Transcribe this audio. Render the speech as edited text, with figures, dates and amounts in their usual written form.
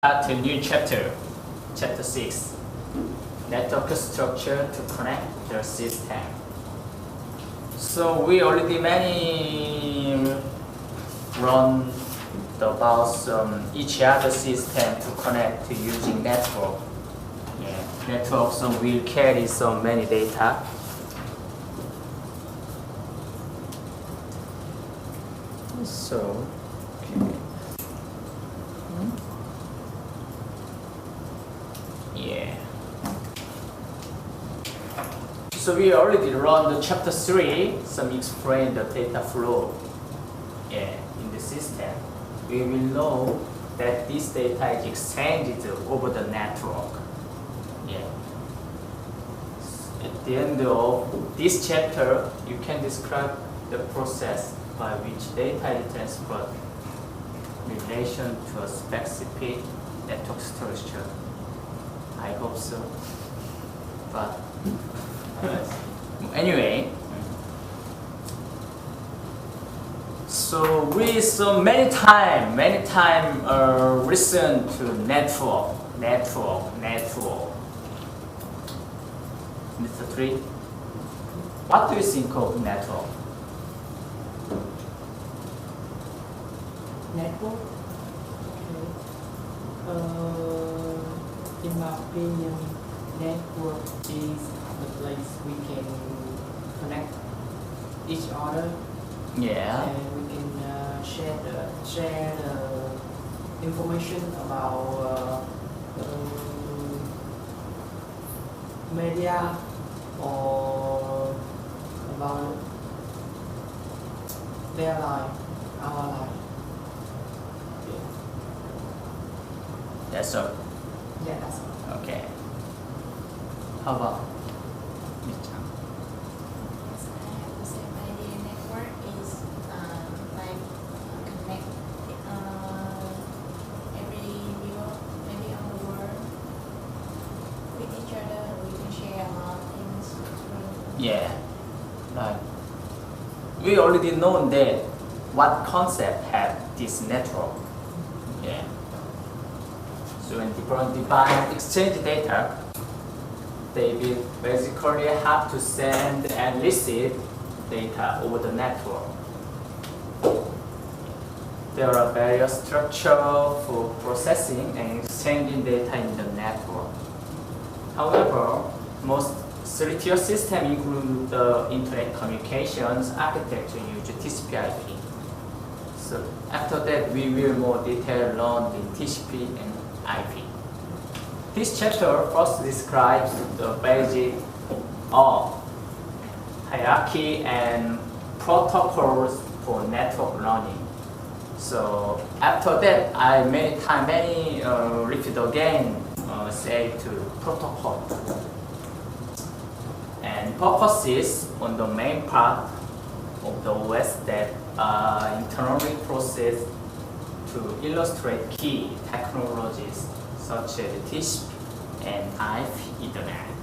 Start a new chapter, chapter 6, network structure to connect the system. So we already run about each other system to connect using network. Network will carry so many data. So, okay. So we already run the chapter 3, some explain the data flow in the system. We will know that this data is exchanged over the network. At the end of this chapter, you can describe the process by which data is transferred in relation to a specific network structure. I hope so. But anyway, so we so many time listen to network. Mr. 3, what do you think of network? Network? Okay. In my opinion, network is the place we can connect each other. Yeah. And we can share the information about media or about their life, our life. That's all. Yeah, that's all. Okay. How about? Yeah, like we already know that what concept have this network. Yeah. So when different devices exchange data, they will basically have to send and receive data over the network. There are various structures for processing and exchanging data in the network. However, most 3-tier systems include the internet communications architecture use TCP/IP. So after that, we will more detail learn in TCP and IP. This chapter first describes the basic of hierarchy and protocols for network learning. So after that, I repeat again, say to protocol. And focuses on the main part of the OS that are internally processed to illustrate key technologies such as TCP and IP Ethernet.